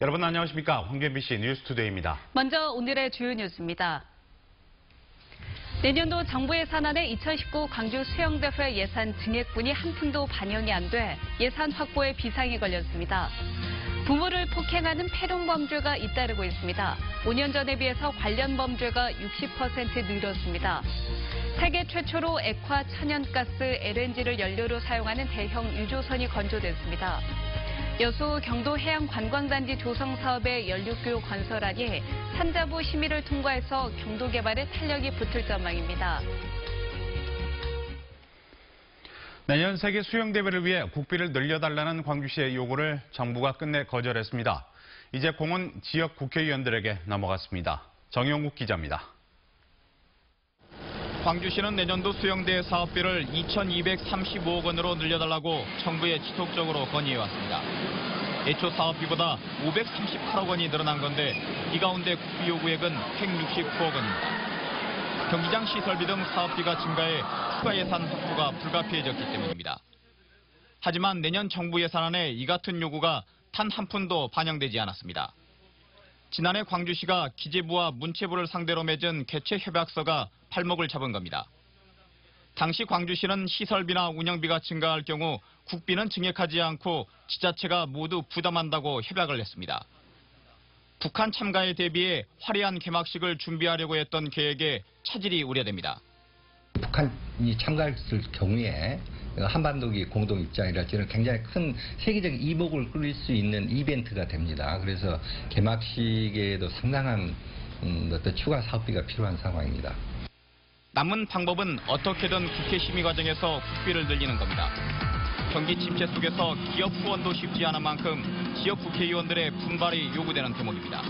여러분 안녕하십니까? 황교BC 뉴스투데이입니다. 먼저 오늘의 주요 뉴스입니다. 내년도 정부 예산안에 2019 광주 수영대회 예산 증액분이 한 푼도 반영이 안 돼 예산 확보에 비상이 걸렸습니다. 부모를 폭행하는 패롱 범죄가 잇따르고 있습니다. 5년 전에 비해서 관련 범죄가 60% 늘었습니다. 세계 최초로 액화 천연가스 LNG를 연료로 사용하는 대형 유조선이 건조됐습니다. 여수 경도 해양관광단지 조성 사업의 연료교 건설안이 산자부 심의를 통과해서 경도 개발에 탄력이 붙을 전망입니다. 내년 세계 수영대회를 위해 국비를 늘려달라는 광주시의 요구를 정부가 끝내 거절했습니다. 이제 공은 지역 국회의원들에게 넘어갔습니다. 정용국 기자입니다. 광주시는 내년도 수영대회 사업비를 2,235억 원으로 늘려달라고 정부에 지속적으로 건의해왔습니다. 애초 사업비보다 538억 원이 늘어난 건데 이 가운데 국비 요구액은 169억 원입니다. 경기장 시설비 등 사업비가 증가해 추가 예산 확보가 불가피해졌기 때문입니다. 하지만 내년 정부 예산안에 이 같은 요구가 단 한 푼도 반영되지 않았습니다. 지난해 광주시가 기재부와 문체부를 상대로 맺은 개최 협약서가 발목을 잡은 겁니다. 당시 광주시는 시설비나 운영비가 증가할 경우 국비는 증액하지 않고 지자체가 모두 부담한다고 협약을 했습니다. 북한 참가에 대비해 화려한 개막식을 준비하려고 했던 계획에 차질이 우려됩니다. 북한이 참가했을 경우에 한반도기 공동 입장이랄지는 굉장히 큰 세계적인 이목을 끌릴 수 있는 이벤트가 됩니다. 그래서 개막식에도 상당한 어떤 추가 사업비가 필요한 상황입니다. 남은 방법은 어떻게든 국회 심의 과정에서 국비를 늘리는 겁니다. 경기 침체 속에서 기업 후원도 쉽지 않은 만큼 지역 국회의원들의 분발이 요구되는 대목입니다.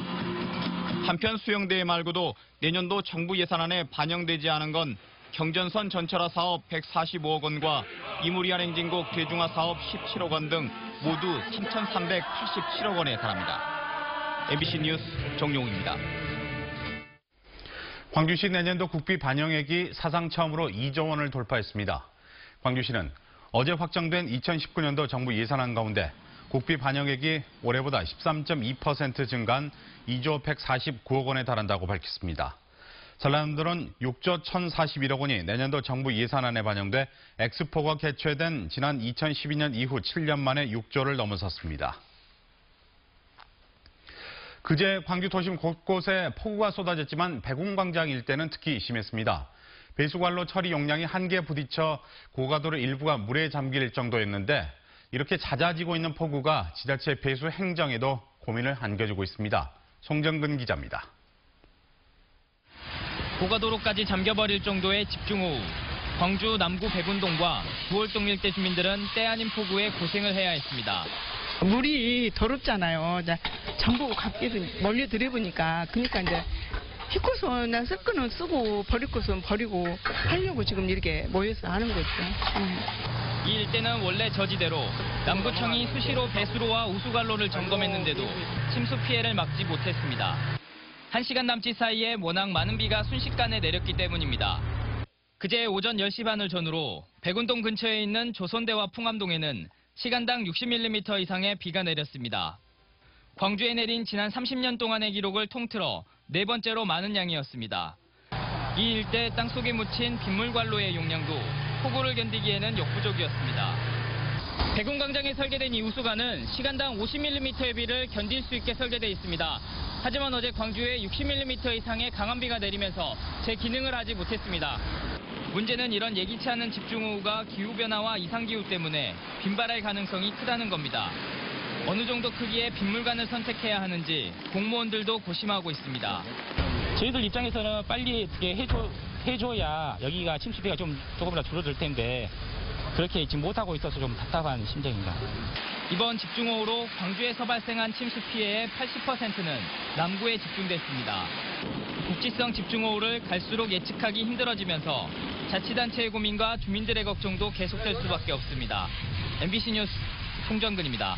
한편 수영대회 말고도 내년도 정부 예산안에 반영되지 않은 건 경전선 전철화 사업 145억 원과 이무리안 행진곡 대중화 사업 17억 원 등 모두 3,387억 원에 달합니다. MBC 뉴스 정용우입니다. 광주시 내년도 국비 반영액이 사상 처음으로 2조 원을 돌파했습니다. 광주시는 어제 확정된 2019년도 정부 예산안 가운데 국비 반영액이 올해보다 13.2% 증가한 2조 149억 원에 달한다고 밝혔습니다. 전라남도는 6조 1,041억 원이 내년도 정부 예산안에 반영돼 엑스포가 개최된 지난 2012년 이후 7년 만에 6조를 넘어섰습니다. 그제 광주 도심 곳곳에 폭우가 쏟아졌지만 백운광장 일대는 특히 심했습니다. 배수관로 처리 용량이 한계에 부딪혀 고가도로 일부가 물에 잠길 정도였는데 이렇게 잦아지고 있는 폭우가 지자체 배수 행정에도 고민을 안겨주고 있습니다. 송정근 기자입니다. 고가도로까지 잠겨버릴 정도의 집중호우. 광주 남구 백운동과 구월동 일대 주민들은 때 아닌 폭우에 고생을 해야 했습니다. 물이 더럽잖아요. 전부 각기서 멀리 들여보니까 그러니까 이제 쓸 것은 쓸 거는 쓰고 버릴 것은 버리고 하려고 지금 이렇게 모여서 하는 거죠. 이 일대는 원래 저지대로 남구청이 수시로 배수로와 우수관로를 점검했는데도 침수 피해를 막지 못했습니다. 1시간 남짓 사이에 워낙 많은 비가 순식간에 내렸기 때문입니다. 그제 오전 10시 반을 전후로 백운동 근처에 있는 조선대와 풍암동에는 시간당 60mm 이상의 비가 내렸습니다. 광주에 내린 지난 30년 동안의 기록을 통틀어 네 번째로 많은 양이었습니다. 이 일대 땅속에 묻힌 빗물관로의 용량도 폭우를 견디기에는 역부족이었습니다. 백운광장에 설계된 이 우수관은 시간당 50mm의 비를 견딜 수 있게 설계돼 있습니다. 하지만 어제 광주에 60mm 이상의 강한 비가 내리면서 제 기능을 하지 못했습니다. 문제는 이런 예기치 않은 집중호우가 기후변화와 이상기후 때문에 빈발할 가능성이 크다는 겁니다. 어느 정도 크기의 빗물관을 선택해야 하는지 공무원들도 고심하고 있습니다. 저희들 입장에서는 빨리 해줘야 여기가 침수비가 조금이라도 줄어들 텐데 그렇게 지금 못하고 있어서 좀 답답한 심정입니다. 이번 집중호우로 광주에서 발생한 침수 피해의 80%는 남구에 집중됐습니다. 국지성 집중호우를 갈수록 예측하기 힘들어지면서 자치단체의 고민과 주민들의 걱정도 계속될 수밖에 없습니다. MBC 뉴스 송정근입니다.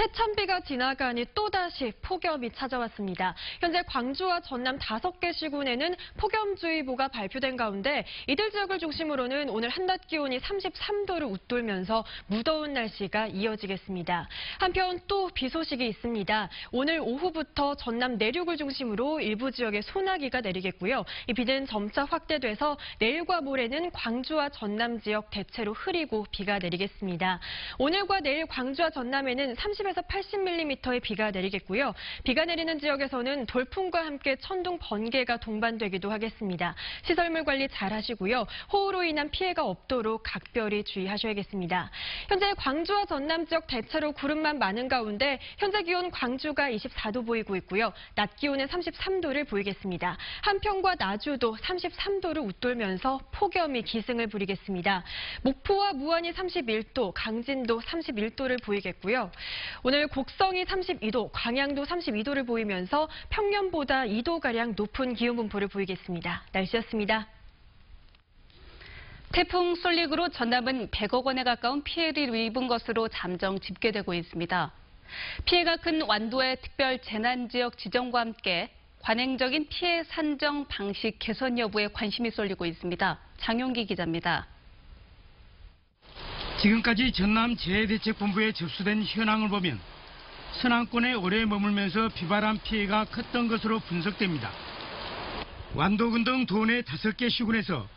새참비가 지나가니 또다시 폭염이 찾아왔습니다. 현재 광주와 전남 5개 시군에는 폭염주의보가 발표된 가운데 이들 지역을 중심으로는 오늘 한낮 기온이 33도를 웃돌면서 무더운 날씨가 이어지겠습니다. 한편 또 비 소식이 있습니다. 오늘 오후부터 전남 내륙을 중심으로 일부 지역에 소나기가 내리겠고요. 이 비는 점차 확대돼서 내일과 모레는 광주와 전남 지역 대체로 흐리고 비가 내리겠습니다. 오늘과 내일 광주와 전남에는 30에서 80mm의 비가 내리겠고요. 비가 내리는 지역에서는 돌풍과 함께 천둥, 번개가 동반되기도 하겠습니다. 시설물 관리 잘 하시고요. 호우로 인한 피해가 없도록 각별히 주의하셔야겠습니다. 현재 광주와 전남 지역 대체로 구름만 많은 가운데 현재 기온 광주가 24도 보이고 있고요. 낮 기온은 33도를 보이겠습니다. 한평과 나주도 33도를 웃돌면서 폭염이 기승을 부리겠습니다. 목포와 무안이 31도, 강진도 31도를 보이겠고요. 오늘 곡성이 32도, 광양도 32도를 보이면서 평년보다 2도가량 높은 기온 분포를 보이겠습니다. 날씨였습니다. 태풍 솔릭으로 전남은 100억 원에 가까운 피해를 입은 것으로 잠정 집계되고 있습니다. 피해가 큰 완도의 특별 재난지역 지정과 함께 관행적인 피해 산정 방식 개선 여부에 관심이 쏠리고 있습니다. 장용기 기자입니다. 지금까지 전남 재해대책본부에 접수된 현황을 보면 서남권에 오래 머물면서 비바람 피해가 컸던 것으로 분석됩니다. 완도군 등 도내 5개 시군에서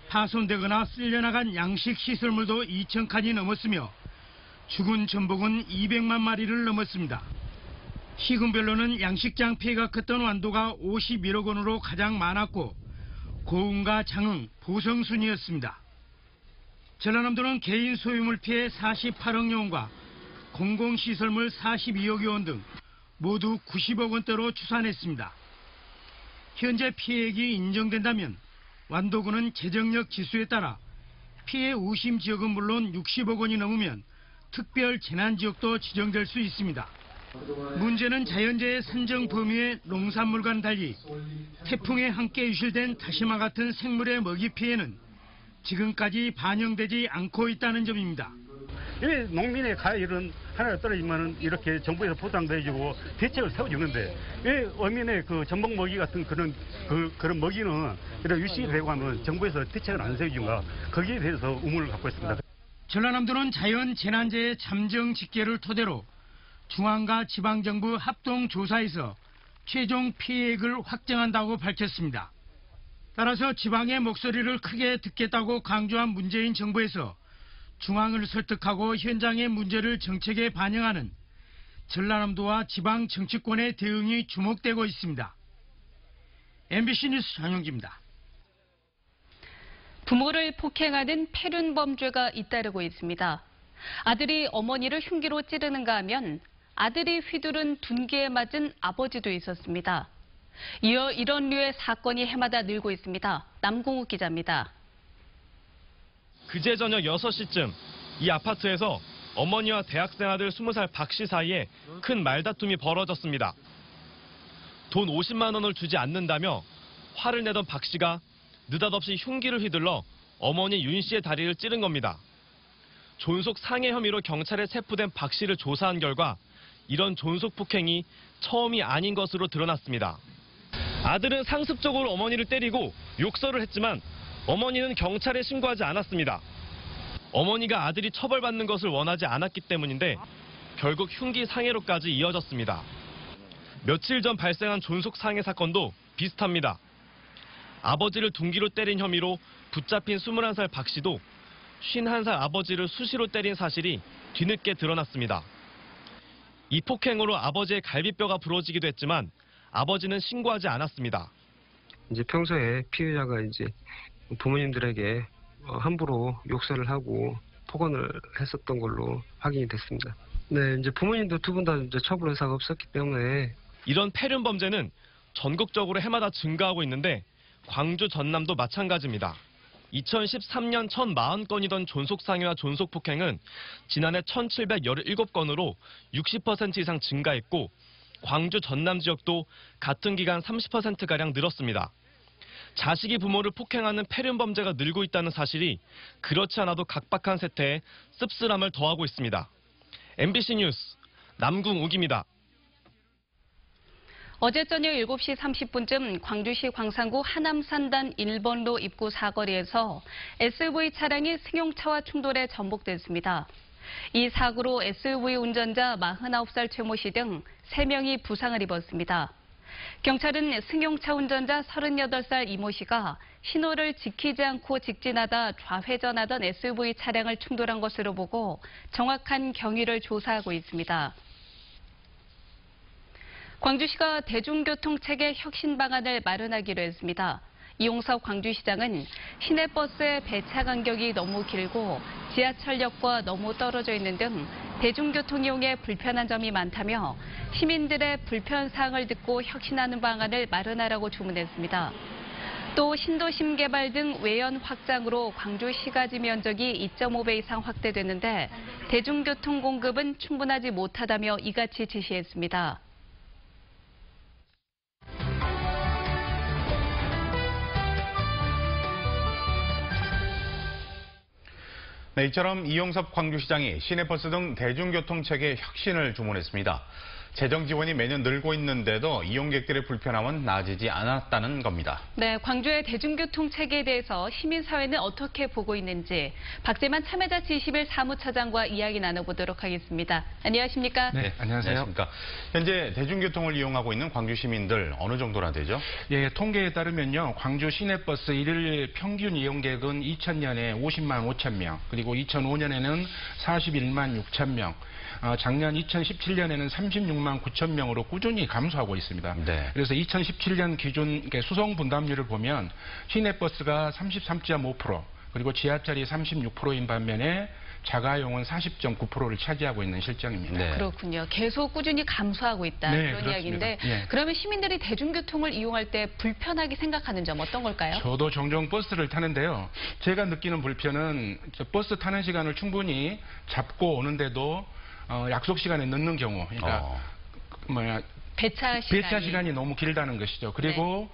파손되거나 쓸려나간 양식 시설물도 2,000칸이 넘었으며 죽은 전복은 200만 마리를 넘었습니다. 시군별로는 양식장 피해가 컸던 완도가 51억 원으로 가장 많았고 고흥과 장흥, 보성 순이었습니다. 전라남도는 개인 소유물 피해 48억여 원과 공공시설물 42억여 원 등 모두 90억 원대로 추산했습니다. 현재 피해액이 인정된다면 완도군은 재정력 지수에 따라 피해 우심 지역은 물론 60억 원이 넘으면 특별 재난지역도 지정될 수 있습니다. 문제는 자연재해 산정 범위의 농산물과는 달리 태풍에 함께 유실된 다시마 같은 생물의 먹이 피해는 지금까지 반영되지 않고 있다는 점입니다. 왜 농민의 가해율은 하나가 떨어지면 이렇게 정부에서 보상도 해주고 대책을 세워주는데 왜 어민의 그 전복 먹이 같은 그런 먹이는 이런 유식이 되고 하면 정부에서 대책을 안 세워준가 거기에 대해서 의문을 갖고 있습니다. 전라남도는 자연 재난재해 잠정 집계를 토대로 중앙과 지방정부 합동조사에서 최종 피해액을 확정한다고 밝혔습니다. 따라서 지방의 목소리를 크게 듣겠다고 강조한 문재인 정부에서 중앙을 설득하고 현장의 문제를 정책에 반영하는 전라남도와 지방 정치권의 대응이 주목되고 있습니다. MBC 뉴스 장용기입니다. 부모를 폭행하는 패륜범죄가 잇따르고 있습니다. 아들이 어머니를 흉기로 찌르는가 하면 아들이 휘두른 둔기에 맞은 아버지도 있었습니다. 이어 이런 류의 사건이 해마다 늘고 있습니다. 남궁욱 기자입니다. 그제 저녁 6시쯤 이 아파트에서 어머니와 대학생 아들 20살 박 씨 사이에 큰 말다툼이 벌어졌습니다. 돈 50만 원을 주지 않는다며 화를 내던 박 씨가 느닷없이 흉기를 휘둘러 어머니 윤 씨의 다리를 찌른 겁니다. 존속 상해 혐의로 경찰에 체포된 박 씨를 조사한 결과 이런 존속 폭행이 처음이 아닌 것으로 드러났습니다. 아들은 상습적으로 어머니를 때리고 욕설을 했지만 어머니는 경찰에 신고하지 않았습니다. 어머니가 아들이 처벌받는 것을 원하지 않았기 때문인데 결국 흉기 상해로까지 이어졌습니다. 며칠 전 발생한 존속 상해 사건도 비슷합니다. 아버지를 둔기로 때린 혐의로 붙잡힌 21살 박 씨도 51살 아버지를 수시로 때린 사실이 뒤늦게 드러났습니다. 이 폭행으로 아버지의 갈비뼈가 부러지기도 했지만 아버지는 신고하지 않았습니다. 이제 평소에 피해자가 이제 부모님들에게 함부로 욕설을 하고 폭언을 했었던 걸로 확인이 됐습니다. 네, 이제 부모님도 두 분 다 이제 처벌 의사가 없었기 때문에 이런 패륜 범죄는 전국적으로 해마다 증가하고 있는데 광주, 전남도 마찬가지입니다. 2013년 1,040건이던 존속상해와 존속폭행은 지난해 1,717건으로 60% 이상 증가했고 광주, 전남 지역도 같은 기간 30%가량 늘었습니다. 자식이 부모를 폭행하는 패륜 범죄가 늘고 있다는 사실이 그렇지 않아도 각박한 세태에 씁쓸함을 더하고 있습니다. MBC 뉴스 남궁 욱입니다. 어제 저녁 7시 30분쯤 광주시 광산구 하남산단 1번로 입구 사거리에서 SUV 차량이 승용차와 충돌해 전복됐습니다. 이 사고로 SUV 운전자 49살 최모 씨 등 3명이 부상을 입었습니다. 경찰은 승용차 운전자 38살 이모 씨가 신호를 지키지 않고 직진하다 좌회전하던 SUV 차량을 충돌한 것으로 보고 정확한 경위를 조사하고 있습니다. 광주시가 대중교통 체계 혁신 방안을 마련하기로 했습니다. 이용섭 광주시장은 시내버스의 배차 간격이 너무 길고 지하철역과 너무 떨어져 있는 등 대중교통 이용에 불편한 점이 많다며 시민들의 불편사항을 듣고 혁신하는 방안을 마련하라고 주문했습니다. 또 신도심 개발 등 외연 확장으로 광주 시가지 면적이 2.5배 이상 확대됐는데 대중교통 공급은 충분하지 못하다며 이같이 지시했습니다. 네, 이처럼 이용섭 광주시장이 시내버스 등 대중교통체계 혁신을 주문했습니다. 재정 지원이 매년 늘고 있는데도 이용객들의 불편함은 나아지지 않았다는 겁니다. 네, 광주의 대중교통 체계에 대해서 시민사회는 어떻게 보고 있는지 박재만 참여자치 21 사무처장과 이야기 나눠보도록 하겠습니다. 안녕하십니까? 네, 안녕하세요. 안녕하십니까? 현재 대중교통을 이용하고 있는 광주 시민들 어느 정도나 되죠? 예, 통계에 따르면요, 광주 시내버스 일일 평균 이용객은 2000년에 50만 5천 명, 그리고 2005년에는 41만 6천 명, 작년 2017년에는 36만 9천 명으로 꾸준히 감소하고 있습니다. 네. 그래서 2017년 기준 수송 분담률을 보면 시내버스가 33.5%, 그리고 지하철이 36%인 반면에 자가용은 40.9%를 차지하고 있는 실정입니다. 네. 그렇군요. 계속 꾸준히 감소하고 있다 네, 이런 그렇습니다. 이야기인데 예. 그러면 시민들이 대중교통을 이용할 때 불편하게 생각하는 점 어떤 걸까요? 저도 종종 버스를 타는데요. 제가 느끼는 불편은 버스 타는 시간을 충분히 잡고 오는데도 약속 시간에 늦는 경우, 그러니까 배차 시간이 너무 길다는 것이죠. 그리고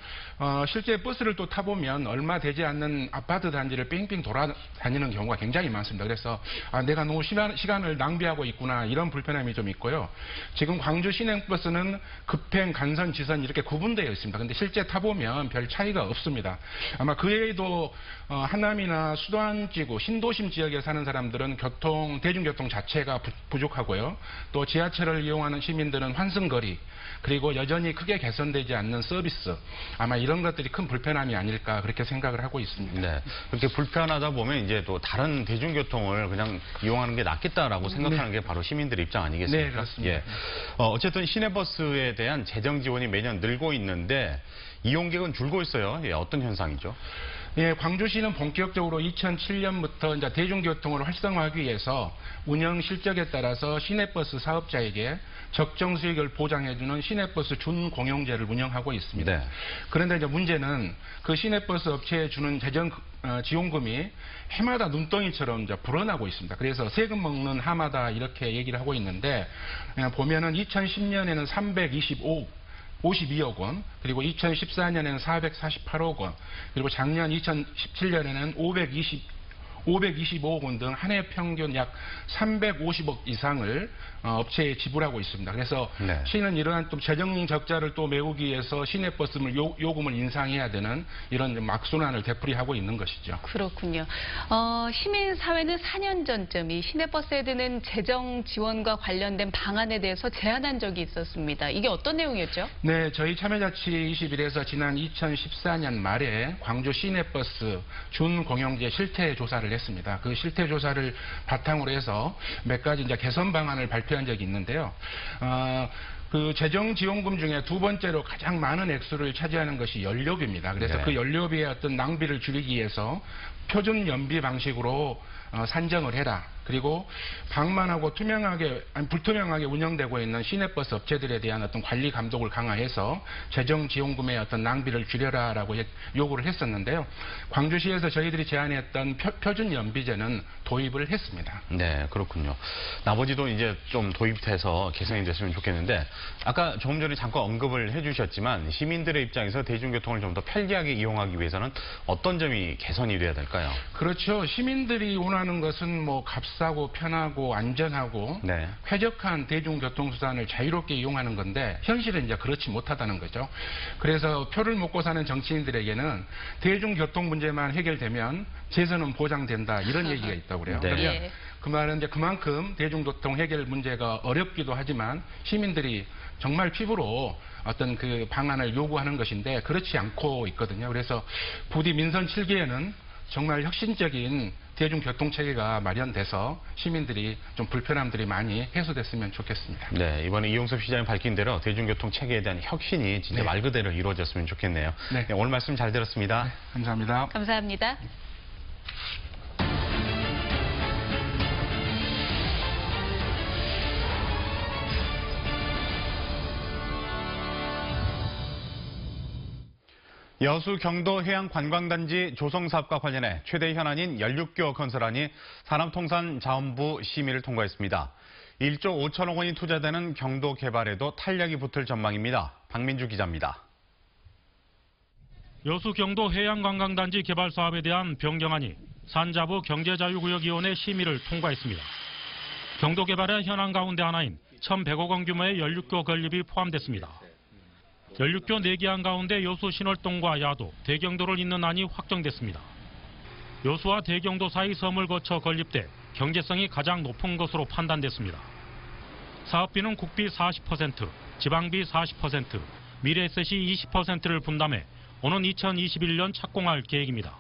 실제 버스를 또 타보면 얼마 되지 않는 아파트 단지를 뺑뺑 돌아다니는 경우가 굉장히 많습니다. 그래서 내가 너무 시간을 낭비하고 있구나, 이런 불편함이 좀 있고요. 지금 광주 시내버스는 급행, 간선, 지선 이렇게 구분되어 있습니다. 근데 실제 타보면 별 차이가 없습니다. 아마 그 외에도 하남이나 수도안지구, 신도심 지역에 사는 사람들은 대중교통 자체가 부족하고요. 또 지하철을 이용하는 시민들은 환승거리, 그리고 여전히 크게 개선되지 않는 서비스, 아마 이런 것들이 큰 불편함이 아닐까 그렇게 생각을 하고 있습니다. 네, 그렇게 불편하다 보면 이제 또 다른 대중교통을 그냥 이용하는 게 낫겠다라고 생각하는 게 바로 시민들의 입장 아니겠습니까? 네, 그렇습니다. 예. 어쨌든 시내버스에 대한 재정 지원이 매년 늘고 있는데 이용객은 줄고 있어요. 예, 어떤 현상이죠? 예, 광주시는 본격적으로 2007년부터 이제 대중교통을 활성화하기 위해서 운영 실적에 따라서 시내버스 사업자에게 적정 수익을 보장해주는 시내버스 준공용제를 운영하고 있습니다. 네. 그런데 이제 문제는 그 시내버스 업체에 주는 재정 지원금이 해마다 눈덩이처럼 이제 불어나고 있습니다. 그래서 세금 먹는 하마다 이렇게 얘기를 하고 있는데, 보면은 2010년에는 52억 원, 그리고 2014년에는 448억 원, 그리고 작년 2017년에는 525억 원 등 한 해 평균 약 350억 이상을 업체에 지불하고 있습니다. 그래서 네. 시는 이러한 또 재정 적자를 또 메우기 위해서 시내버스 요금을 인상해야 되는 이런 악순환을 되풀이하고 있는 것이죠. 그렇군요. 시민사회는 4년 전쯤 이 시내버스에 드는 재정 지원과 관련된 방안에 대해서 제안한 적이 있었습니다. 이게 어떤 내용이었죠? 네, 저희 참여자치 21에서 지난 2014년 말에 광주 시내버스 준공용제 실태 조사를 했습니다. 그 실태 조사를 바탕으로 해서 몇 가지 이제 개선 방안을 발표한 적이 있는데요. 그 재정 지원금 중에 두 번째로 가장 많은 액수를 차지하는 것이 연료비입니다. 그래서 네. 그 연료비의 어떤 낭비를 줄이기 위해서 표준 연비 방식으로 산정을 해라. 그리고 방만하고 불투명하게 운영되고 있는 시내버스 업체들에 대한 어떤 관리 감독을 강화해서 재정 지원금의 어떤 낭비를 줄여라라고 요구를 했었는데요. 광주시에서 저희들이 제안했던 표준 연비제는 도입을 했습니다. 네, 그렇군요. 나머지도 이제 좀 도입돼서 개선이 됐으면 좋겠는데, 아까 조금 전에 잠깐 언급을 해주셨지만 시민들의 입장에서 대중교통을 좀 더 편리하게 이용하기 위해서는 어떤 점이 개선이 돼야 될까요? 그렇죠. 시민들이 원하는 요구하는 것은 뭐 값싸고 편하고 안전하고 네. 쾌적한 대중교통수단을 자유롭게 이용하는 건데 현실은 이제 그렇지 못하다는 거죠. 그래서 표를 먹고 사는 정치인들에게는 대중교통 문제만 해결되면 재선은 보장된다 이런 얘기가 있다고 그래요. 네. 그러면 그 말은 이제 그만큼 대중교통 해결 문제가 어렵기도 하지만 시민들이 정말 피부로 어떤 그 방안을 요구하는 것인데 그렇지 않고 있거든요. 그래서 부디 민선 7기에는 정말 혁신적인 대중교통 체계가 마련돼서 시민들이 좀 불편함들이 많이 해소됐으면 좋겠습니다. 네, 이번에 이용섭 시장이 밝힌 대로 대중교통 체계에 대한 혁신이 진짜 네. 말 그대로 이루어졌으면 좋겠네요. 네. 네, 오늘 말씀 잘 들었습니다. 네, 감사합니다. 감사합니다. 여수 경도 해양관광단지 조성사업과 관련해 최대 현안인 연륙교 건설안이 산업통상자원부 심의를 통과했습니다. 1조 5천억 원이 투자되는 경도 개발에도 탄력이 붙을 전망입니다. 박민주 기자입니다. 여수 경도 해양관광단지 개발 사업에 대한 변경안이 산자부 경제자유구역위원회 심의를 통과했습니다. 경도 개발의 현안 가운데 하나인 1,100억 원 규모의 연륙교 건립이 포함됐습니다. 연륙교 4개항 가운데 여수 신월동과 야도, 대경도를 잇는 안이 확정됐습니다. 여수와 대경도 사이 섬을 거쳐 건립돼 경제성이 가장 높은 것으로 판단됐습니다. 사업비는 국비 40%, 지방비 40%, 미래에셋이 20%를 분담해 오는 2021년 착공할 계획입니다.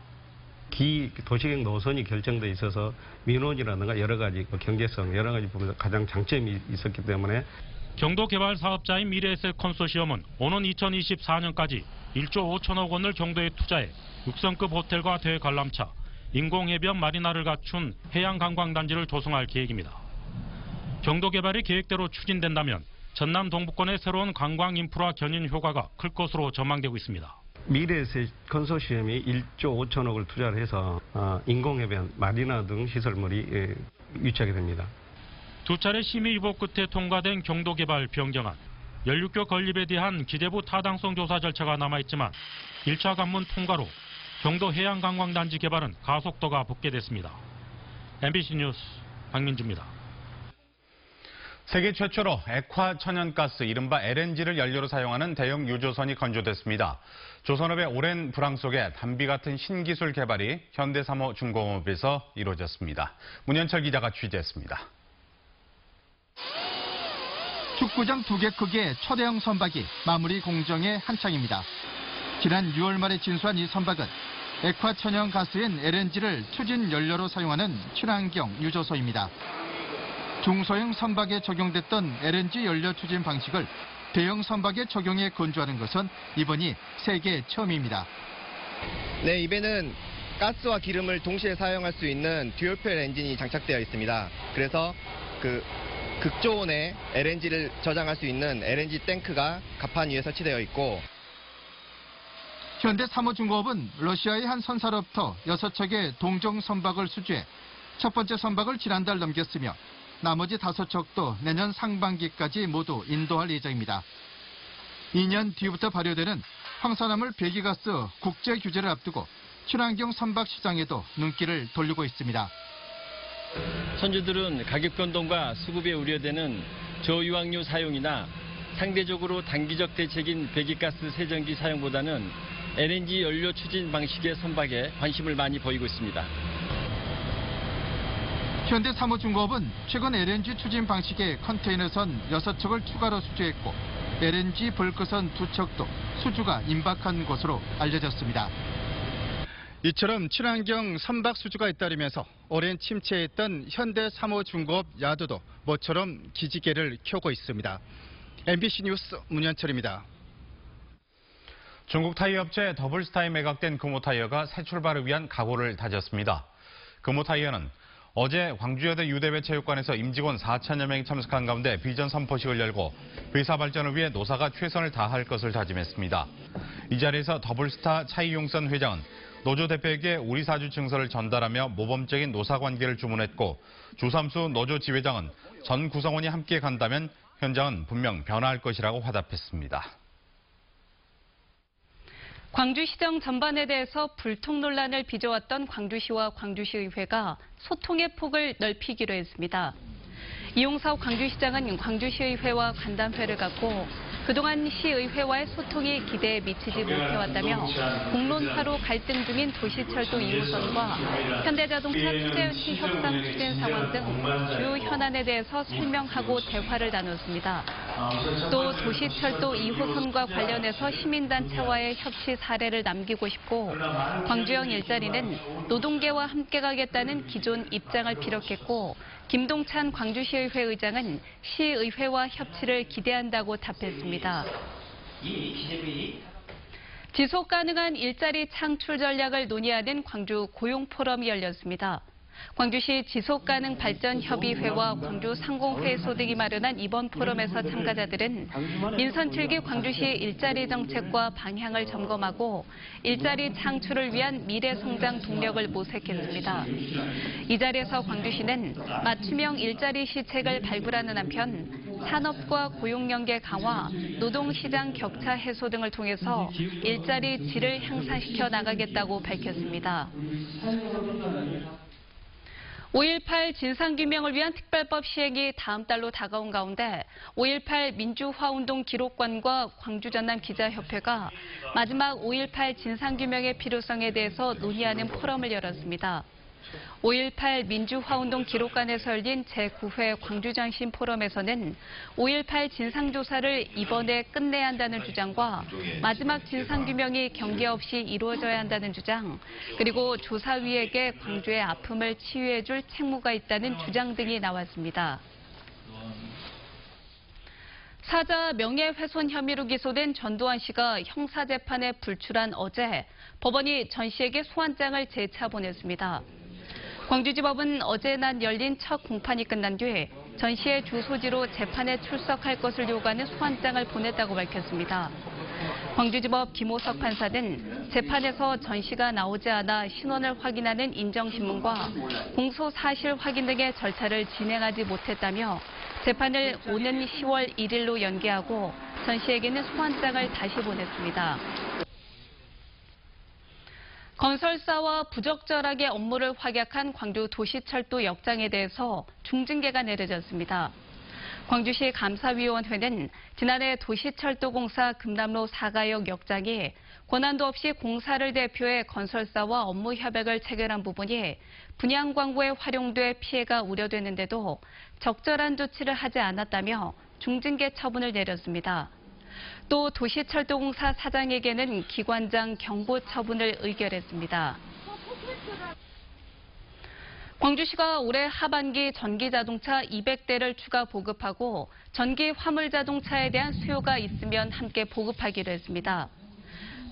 기 도시경 노선이 결정돼 있어서 민원이라든가 여러 가지 경제성, 여러 가지 부분에서 가장 장점이 있었기 때문에 경도 개발 사업자인 미래에셋 컨소시엄은 오는 2024년까지 1조 5천억 원을 경도에 투자해 6성급 호텔과 대관람차, 인공해변 마리나를 갖춘 해양관광단지를 조성할 계획입니다. 경도 개발이 계획대로 추진된다면 전남 동부권의 새로운 관광 인프라 견인 효과가 클 것으로 전망되고 있습니다. 미래에셋 컨소시엄이 1조 5천억을 투자를 해서 인공해변, 마리나 등 시설물이 유치하게 됩니다. 두 차례 심의 유보 끝에 통과된 경도 개발 변경안. 연륙교 건립에 대한 기재부 타당성 조사 절차가 남아있지만 1차 관문 통과로 경도 해양관광단지 개발은 가속도가 붙게 됐습니다. MBC 뉴스 박민주입니다. 세계 최초로 액화 천연가스, 이른바 LNG를 연료로 사용하는 대형 유조선이 건조됐습니다. 조선업의 오랜 불황 속에 담비 같은 신기술 개발이 현대사모중공업에서 이루어졌습니다. 문현철 기자가 취재했습니다. 축구장 2개 크기의 초대형 선박이 마무리 공정에 한창입니다. 지난 6월 말에 진수한 이 선박은 액화 천연 가스인 LNG를 추진 연료로 사용하는 친환경 유조소입니다. 중소형 선박에 적용됐던 LNG 연료 추진 방식을 대형 선박에 적용해 건조하는 것은 이번이 세계 처음입니다. 네, 이 배는 가스와 기름을 동시에 사용할 수 있는 듀얼퓨얼 엔진이 장착되어 있습니다. 그래서 극저온의 LNG를 저장할 수 있는 LNG 탱크가 갑판 위에 설치되어 있고, 현대사모중공업은 러시아의 한 선사로부터 6척의 동종 선박을 수주해 첫 번째 선박을 지난달 넘겼으며 나머지 5척도 내년 상반기까지 모두 인도할 예정입니다. 2년 뒤부터 발효되는 황산화물 배기가스 국제 규제를 앞두고 친환경 선박 시장에도 눈길을 돌리고 있습니다. 선주들은 가격 변동과 수급에 우려되는 저유황유 사용이나 상대적으로 단기적 대책인 배기가스 세정기 사용보다는 LNG 연료 추진 방식의 선박에 관심을 많이 보이고 있습니다. 현대사모중공업은 최근 LNG 추진 방식의 컨테이너선 6척을 추가로 수주했고 LNG 벌크선 2척도 수주가 임박한 것으로 알려졌습니다. 이처럼 친환경 선박 수주가 잇따르면서 오랜 침체했던 현대사모중공업 야도도 모처럼 기지개를 켜고 있습니다. MBC 뉴스 문현철입니다. 중국 타이어 업체 더블스타에 매각된 금호타이어가 새 출발을 위한 각오를 다졌습니다. 금호타이어는 어제 광주여대 유대배 체육관에서 임직원 4천여 명이 참석한 가운데 비전 선포식을 열고 회사 발전을 위해 노사가 최선을 다할 것을 다짐했습니다. 이 자리에서 더블스타 차이용선 회장은 노조 대표에게 우리 사주 증서를 전달하며 모범적인 노사 관계를 주문했고, 주삼수 노조 지회장은 전 구성원이 함께 간다면 현장은 분명 변화할 것이라고 화답했습니다. 광주시정 전반에 대해서 불통 논란을 빚어왔던 광주시와 광주시의회가 소통의 폭을 넓히기로 했습니다. 이용석 광주시장은 광주시의회와 간담회를 갖고 그동안 시의회와의 소통이 기대에 미치지 못해왔다며 공론화로 갈등 중인 도시철도 2호선과 현대자동차 투자유치 협상 추진 상황 등 주요 현안에 대해서 설명하고 대화를 나눴습니다. 또 도시철도 2호선과 관련해서 시민단체와의 협치 사례를 남기고 싶고 광주형 일자리는 노동계와 함께 가겠다는 기존 입장을 피력했고 김동찬 광주시의회 의장은 시의회와 협치를 기대한다고 답했습니다. 지속 가능한 일자리 창출 전략을 논의하는 광주 고용포럼이 열렸습니다. 광주시 지속가능발전협의회와 광주상공회소 등이 마련한 이번 포럼에서 참가자들은 민선 7기 광주시 일자리 정책과 방향을 점검하고 일자리 창출을 위한 미래성장 동력을 모색했습니다. 이 자리에서 광주시는 맞춤형 일자리 시책을 발굴하는 한편 산업과 고용연계 강화, 노동시장 격차 해소 등을 통해서 일자리 질을 향상시켜 나가겠다고 밝혔습니다. 5.18 진상규명을 위한 특별법 시행이 다음 달로 다가온 가운데 5.18 민주화운동 기록관과 광주전남 기자협회가 마지막 5.18 진상규명의 필요성에 대해서 논의하는 포럼을 열었습니다. 5.18 민주화운동 기록관에서 열린 제9회 광주장신 포럼에서는 5.18 진상조사를 이번에 끝내야 한다는 주장과 마지막 진상규명이 경계 없이 이루어져야 한다는 주장, 그리고 조사위에게 광주의 아픔을 치유해줄 책무가 있다는 주장 등이 나왔습니다. 사자 명예훼손 혐의로 기소된 전두환 씨가 형사재판에 불출한 어제 법원이 전 씨에게 소환장을 재차 보냈습니다. 광주지법은 어제 낮 열린 첫 공판이 끝난 뒤 전 씨의 주소지로 재판에 출석할 것을 요구하는 소환장을 보냈다고 밝혔습니다. 광주지법 김호석 판사는 재판에서 전 씨가 나오지 않아 신원을 확인하는 인정신문과 공소 사실 확인 등의 절차를 진행하지 못했다며 재판을 오는 10월 1일로 연기하고 전 씨에게는 소환장을 다시 보냈습니다. 건설사와 부적절하게 업무를 확약한 광주 도시철도 역장에 대해서 중징계가 내려졌습니다. 광주시 감사위원회는 지난해 도시철도공사 금남로 4가역 역장이 권한도 없이 공사를 대표해 건설사와 업무 협약을 체결한 부분이 분양 광고에 활용돼 피해가 우려되는데도 적절한 조치를 하지 않았다며 중징계 처분을 내렸습니다. 또 도시철도공사 사장에게는 기관장 경고 처분을 의결했습니다. 광주시가 올해 하반기 전기자동차 200대를 추가 보급하고 전기 화물자동차에 대한 수요가 있으면 함께 보급하기로 했습니다.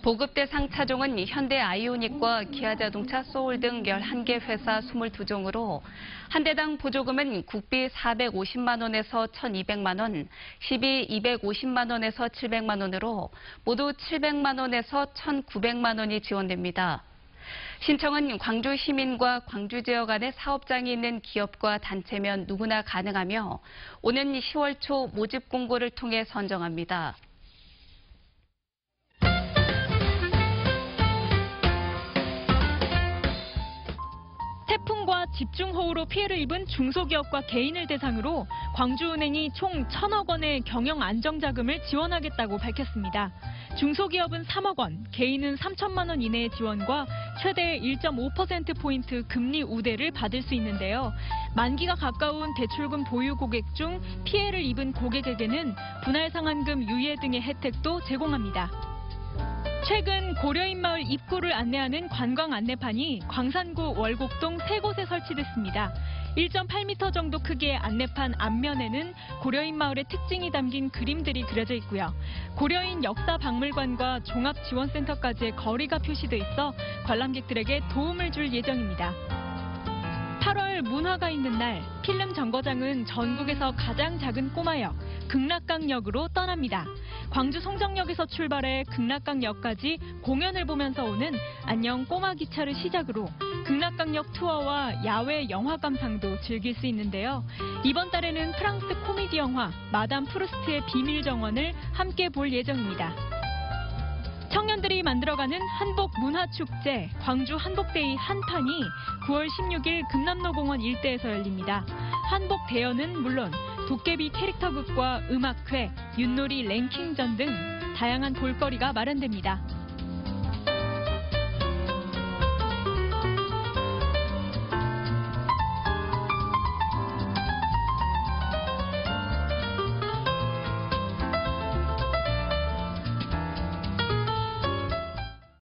보급 대상 차종은 현대 아이오닉과 기아자동차 소울 등 11개 회사 22종으로 한 대당 보조금은 국비 450만 원에서 1,200만 원, 시비 250만 원에서 700만 원으로 모두 700만 원에서 1,900만 원이 지원됩니다. 신청은 광주 시민과 광주 지역 안에 사업장이 있는 기업과 단체면 누구나 가능하며 오는 10월 초 모집 공고를 통해 선정합니다. 태풍과 집중호우로 피해를 입은 중소기업과 개인을 대상으로 광주은행이 총 1,000억 원의 경영 안정자금을 지원하겠다고 밝혔습니다. 중소기업은 3억 원, 개인은 3천만 원 이내의 지원과 최대 1.5%포인트 금리 우대를 받을 수 있는데요. 만기가 가까운 대출금 보유 고객 중 피해를 입은 고객에게는 분할 상환금 유예 등의 혜택도 제공합니다. 최근 고려인마을 입구를 안내하는 관광 안내판이 광산구 월곡동 3곳에 설치됐습니다. 1.8m 정도 크기의 안내판 앞면에는 고려인마을의 특징이 담긴 그림들이 그려져 있고요. 고려인 역사박물관과 종합지원센터까지의 거리가 표시돼 있어 관람객들에게 도움을 줄 예정입니다. 8월 문화가 있는 날, 필름 정거장은 전국에서 가장 작은 꼬마역, 극락강역으로 떠납니다. 광주 송정역에서 출발해 극락강역까지 공연을 보면서 오는 안녕 꼬마 기차를 시작으로 극락강역 투어와 야외 영화 감상도 즐길 수 있는데요. 이번 달에는 프랑스 코미디 영화 마담 프루스트의 비밀 정원을 함께 볼 예정입니다. 청년들이 만들어가는 한복 문화축제 광주 한복데이 한판이 9월 16일 금남로공원 일대에서 열립니다. 한복 대여는 물론 도깨비 캐릭터극과 음악회, 윷놀이 랭킹전 등 다양한 볼거리가 마련됩니다.